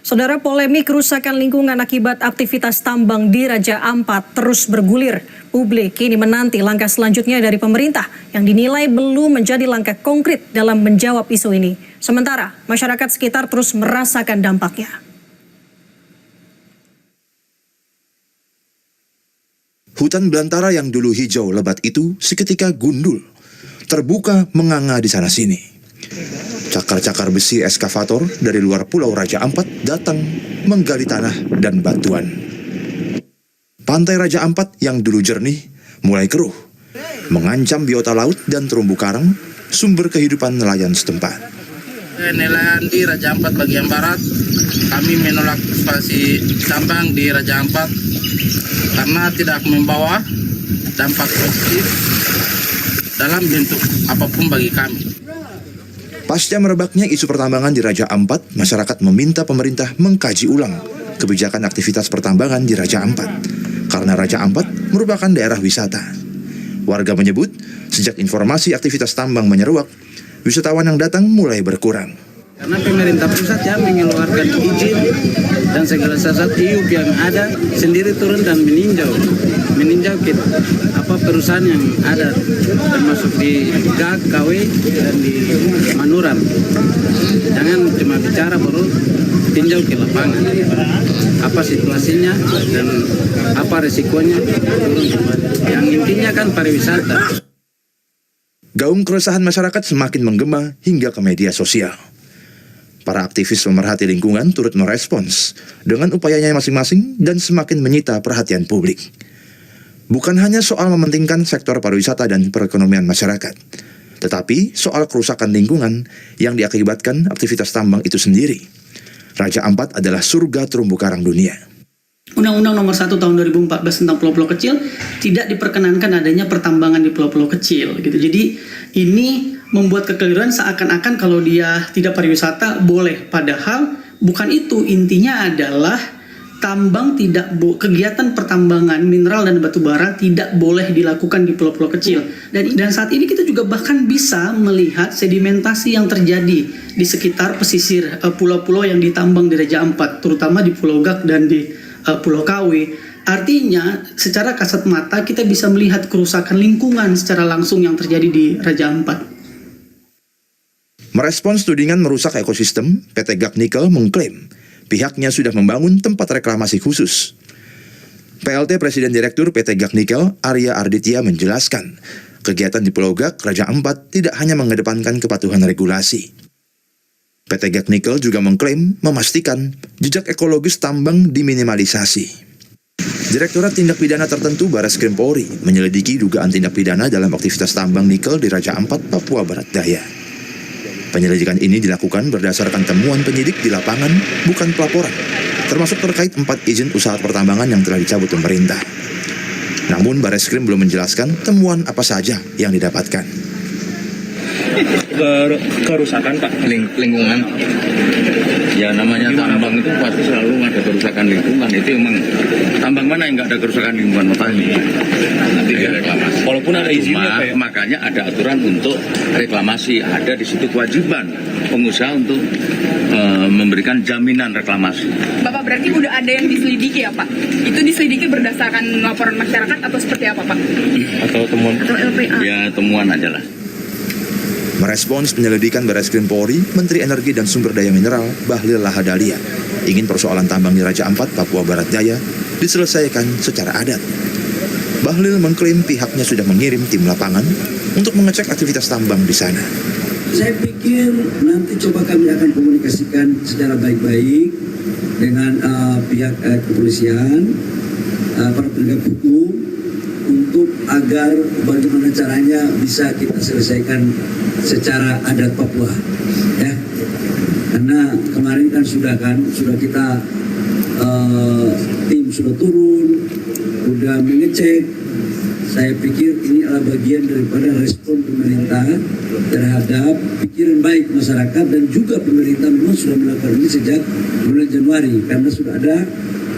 Saudara, polemik kerusakan lingkungan akibat aktivitas tambang di Raja Ampat terus bergulir. Publik kini menanti langkah selanjutnya dari pemerintah yang dinilai belum menjadi langkah konkret dalam menjawab isu ini. Sementara, masyarakat sekitar terus merasakan dampaknya. Hutan belantara yang dulu hijau lebat itu seketika gundul, terbuka menganga di sana-sini. Cakar-cakar besi eskavator dari luar Pulau Raja Ampat datang menggali tanah dan batuan. Pantai Raja Ampat yang dulu jernih mulai keruh, mengancam biota laut dan terumbu karang, sumber kehidupan nelayan setempat. Nelayan di Raja Ampat bagian barat, kami menolak ekspansi tambang di Raja Ampat karena tidak membawa dampak positif dalam bentuk apapun bagi kami. Pasca merebaknya isu pertambangan di Raja Ampat, masyarakat meminta pemerintah mengkaji ulang kebijakan aktivitas pertambangan di Raja Ampat, karena Raja Ampat merupakan daerah wisata. Warga menyebut, sejak informasi aktivitas tambang menyeruak, wisatawan yang datang mulai berkurang. Karena pemerintah pusat yang mengeluarkan izin dan segala sesuatu IUP yang ada sendiri turun dan meninjau perusahaan yang ada termasuk di GAG, KW dan di Manuram. Jangan cuma bicara, baru tinjau ke lapangan apa situasinya dan apa resikonya turun kembali. Yang intinya kan pariwisata. Gaung keresahan masyarakat semakin menggema hingga ke media sosial. Para aktivis pemerhati lingkungan turut merespons dengan upayanya masing-masing dan semakin menyita perhatian publik. Bukan hanya soal mementingkan sektor pariwisata dan perekonomian masyarakat, tetapi soal kerusakan lingkungan yang diakibatkan aktivitas tambang itu sendiri. Raja Ampat adalah surga terumbu karang dunia. Undang-Undang Nomor 1 Tahun 2014 tentang pulau-pulau kecil tidak diperkenankan adanya pertambangan di pulau-pulau kecil gitu. Jadi ini membuat kekeliruan seakan-akan kalau dia tidak pariwisata boleh, padahal bukan itu. Intinya adalah kegiatan pertambangan mineral dan batu bara tidak boleh dilakukan di pulau-pulau kecil. Dan saat ini kita juga bahkan bisa melihat sedimentasi yang terjadi di sekitar pesisir pulau-pulau yang ditambang di Raja Ampat, terutama di Pulau Gak dan di Pulau KW. Artinya secara kasat mata kita bisa melihat kerusakan lingkungan secara langsung yang terjadi di Raja Ampat. Merespons tudingan merusak ekosistem, PT GAG Nikel mengklaim pihaknya sudah membangun tempat reklamasi khusus. PLT Presiden Direktur PT GAG Nikel, Arya Arditya menjelaskan, kegiatan di Pulau Gak, Raja Ampat tidak hanya mengedepankan kepatuhan regulasi. PT GAG Nikel juga mengklaim memastikan jejak ekologis tambang diminimalisasi. Direktorat Tindak Pidana Tertentu Bareskrim Polri menyelidiki dugaan tindak pidana dalam aktivitas tambang nikel di Raja Ampat, Papua Barat Daya. Penyelidikan ini dilakukan berdasarkan temuan penyidik di lapangan, bukan pelaporan, termasuk terkait 4 izin usaha pertambangan yang telah dicabut pemerintah. Namun Bareskrim belum menjelaskan temuan apa saja yang didapatkan. Kerusakan Pak, lingkungan. Ya namanya tambang itu pasti selalu ada kerusakan lingkungan. Itu emang tambang mana yang nggak ada kerusakan lingkungan, makanya nanti direklamasi. Walaupun ada izinnya, makanya ada aturan untuk reklamasi. Ada di situ kewajiban pengusaha untuk memberikan jaminan reklamasi. Bapak, berarti udah ada yang diselidiki ya Pak? Itu diselidiki berdasarkan laporan masyarakat atau seperti apa Pak? Atau temuan? Atau LPA? Ya temuan aja lah. Merespons penyelidikan Bareskrim Polri, Menteri Energi dan Sumber Daya Mineral Bahlil Lahadalia ingin persoalan tambang di Raja Ampat, Papua Barat Daya diselesaikan secara adat. Bahlil mengklaim pihaknya sudah mengirim tim lapangan untuk mengecek aktivitas tambang di sana. Saya pikir nanti coba kami akan komunikasikan secara baik-baik dengan pihak kepolisian, para penegak hukum, untuk agar bagaimana caranya bisa kita selesaikan secara adat Papua, ya. Karena kemarin kan sudah kita tim sudah turun, sudah mengecek. Saya pikir ini adalah bagian daripada respon pemerintah terhadap pikiran baik masyarakat, dan juga pemerintah memang sudah melakukan ini sejak bulan Januari karena sudah ada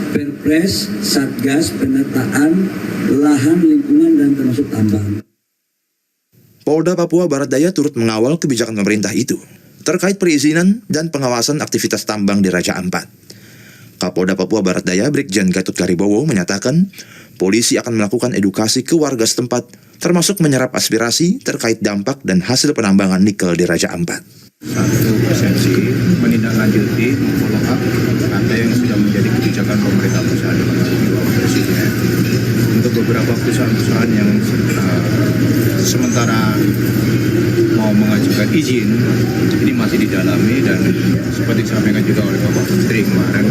Perpres Satgas penataan lahan lingkungan dan termasuk tambang. Polda Papua Barat Daya turut mengawal kebijakan pemerintah itu terkait perizinan dan pengawasan aktivitas tambang di Raja Ampat. Kapolda Papua Barat Daya Brigjen Gatot Karibowo menyatakan polisi akan melakukan edukasi ke warga setempat termasuk menyerap aspirasi terkait dampak dan hasil penambangan nikel di Raja Ampat. Satu persepsi menindaklanjuti follow up apa yang sudah menjadi kebijakan pemerintah pusat Bapak Presiden untuk beberapa perusahaan-perusahaan yang sementara mau mengajukan izin ini masih didalami, dan seperti disampaikan juga oleh Bapak Menteri kemarin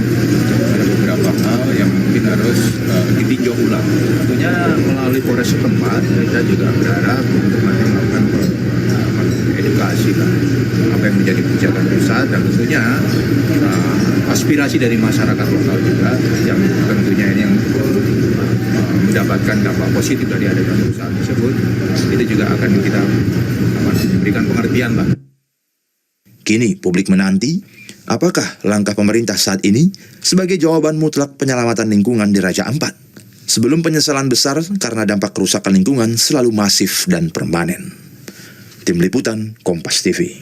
ada beberapa hal yang mungkin harus ditinjau ulang. Tentunya melalui Polres setempat kita juga berharap untuk melakukan edukasi lah apa yang menjadi kebijakan pusat, dan tentunya aspirasi dari masyarakat lokal juga yang tentunya ini yang mendapatkan dampak positif dari adanya perusahaan tersebut, itu juga akan kita berikan pengertian lah. Kini publik menanti apakah langkah pemerintah saat ini sebagai jawaban mutlak penyelamatan lingkungan di Raja Ampat sebelum penyesalan besar karena dampak kerusakan lingkungan selalu masif dan permanen. Tim Liputan Kompas TV.